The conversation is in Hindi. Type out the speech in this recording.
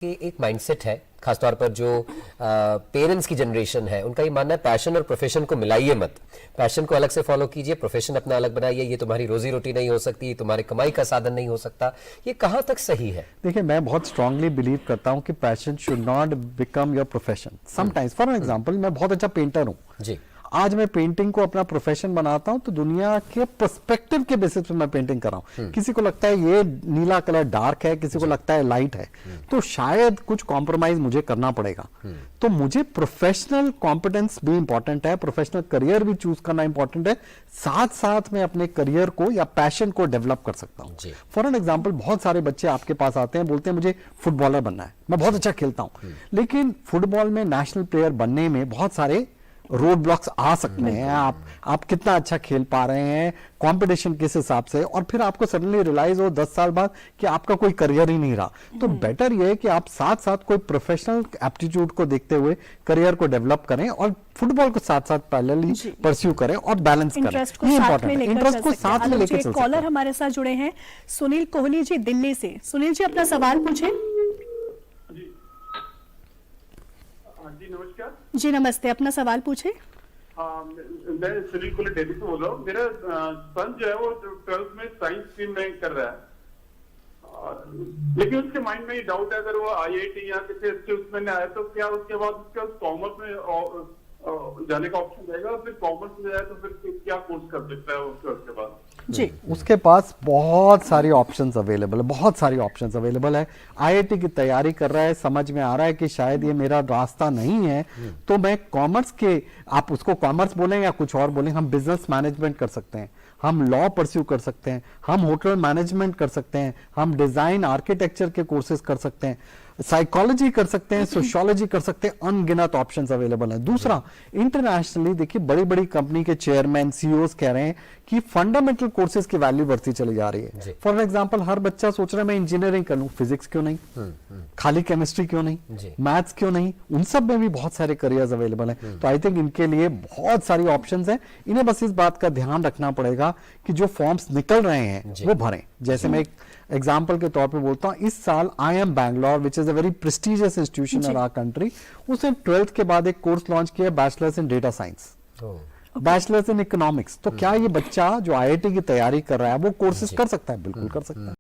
कि एक माइंडसेट है, खासतौर पर जो पेरेंट्स की जनरेशन है, उनका ये मानना है पैशन और प्रोफेशन को मिलाइए मत। पैशन को अलग से फॉलो कीजिए, प्रोफेशन अपना अलग बनाइए। ये तुम्हारी रोजी रोटी नहीं हो सकती, ये तुम्हारे कमाई का साधन नहीं हो सकता। ये कहाँ तक सही है? देखिए, मैं बहुत स्ट्रांगली बिलीव करता हूँ कि passion should not become your profession. Sometimes for example, मैं बहुत अच्छा पेंटर हूँ जी, आज मैं पेंटिंग को अपना प्रोफेशन बनाता हूं तो दुनिया के पर्सपेक्टिव के बेसिस पे मैं पेंटिंग कर रहा हूं। किसी को लगता है ये नीला कलर डार्क है, किसी को लगता है लाइट है, तो शायद कुछ कॉम्प्रोमाइज मुझे करना पड़ेगा। तो मुझे प्रोफेशनल कॉम्पिटेंस भी इंपॉर्टेंट है, प्रोफेशनल करियर भी चूज करना इंपॉर्टेंट है, साथ साथ में अपने करियर को या पैशन को डेवलप कर सकता हूं। फॉर एन एग्जाम्पल, बहुत सारे बच्चे आपके पास आते हैं, बोलते हैं मुझे फुटबॉलर बनना है, मैं बहुत अच्छा खेलता हूं, लेकिन फुटबॉल में नेशनल प्लेयर बनने में बहुत सारे रोड ब्लॉक्स आ सकते हैं। आप कितना अच्छा खेल पा रहे हैं, कंपटीशन किस हिसाब से, और फिर आपको सडनली रियलाइज हो 10 साल बाद कि आपका कोई करियर ही नहीं रहा। तो बेटर ये है कि आप साथ साथ कोई प्रोफेशनल एप्टीट्यूड को देखते हुए करियर को डेवलप करें और फुटबॉल को साथ साथ पैरेलली परस्यू करें और बैलेंस करें। ये इंपॉर्टेंट है, इंटरेस्ट को साथ में लेकर चल सकते हैं। कॉलर हमारे साथ जुड़े हैं सुनील कोहली जी दिल्ली से। सुनील जी, अपना सवाल पूछें। जी नमस्कार। जी नमस्ते, अपना सवाल पूछे। मैं सुनील कोहली दिल्ली से बोल रहा हूँ। मेरा सन जो है वो 12th में साइंस स्ट्रीम में कर रहा है, लेकिन उसके माइंड में ये डाउट है अगर वो IIT या किसी अच्छे उसमें आया तो क्या उसके बाद उसका कॉमर्स में जाने का ऑप्शन रहेगा, फिर कॉमर्स में जाए तो फिर क्या कोर्स कर सकता है उसके बाद? जी, उसके पास बहुत सारी ऑप्शंस अवेलेबल है, बहुत सारी ऑप्शंस अवेलेबल है। IIT की तैयारी कर रहा है, समझ में आ रहा है कि शायद ये मेरा रास्ता नहीं है, तो मैं कॉमर्स के, आप उसको कॉमर्स बोलें या कुछ और बोलें, हम बिजनेस मैनेजमेंट कर सकते हैं, हम लॉ परस्यू कर सकते हैं, हम होटल मैनेजमेंट कर सकते हैं, हम डिजाइन आर्किटेक्चर के कोर्सेज कर सकते हैं, साइकोलॉजी कर सकते हैं, सोशियोलॉजी कर सकते हैं। अनगिनत ऑप्शंस अवेलेबल हैं। दूसरा, इंटरनेशनली देखिए, बड़ी बड़ी कंपनी के चेयरमैन CEOs कह रहे हैं कि फंडामेंटल कोर्सेज की वैल्यू बढ़ती चली जा रही है। फॉर एग्जांपल, हर बच्चा सोच रहा है मैं इंजीनियरिंग कर लूं, फिजिक्स क्यों नहीं, खाली केमिस्ट्री क्यों नहीं, मैथ्स क्यों नहीं, उन सब में भी बहुत सारे करियर्स अवेलेबल हैं। तो आई थिंक इनके लिए बहुत सारी ऑप्शंस हैं। इन्हें बस इस बात का ध्यान रखना पड़ेगा कि जो फॉर्म्स निकल रहे हैं वो भरें। जैसे मैं एक एग्जाम्पल के तौर पे बोलता हूँ, इस साल IIM Bangalore, which is a very prestigious institution in our country, उसने 12th के बाद एक कोर्स लॉन्च किया, bachelors in data science, bachelors in economics. तो क्या ये बच्चा जो IIT की तैयारी कर रहा है वो कोर्सेज कर सकता है? बिल्कुल कर सकता है।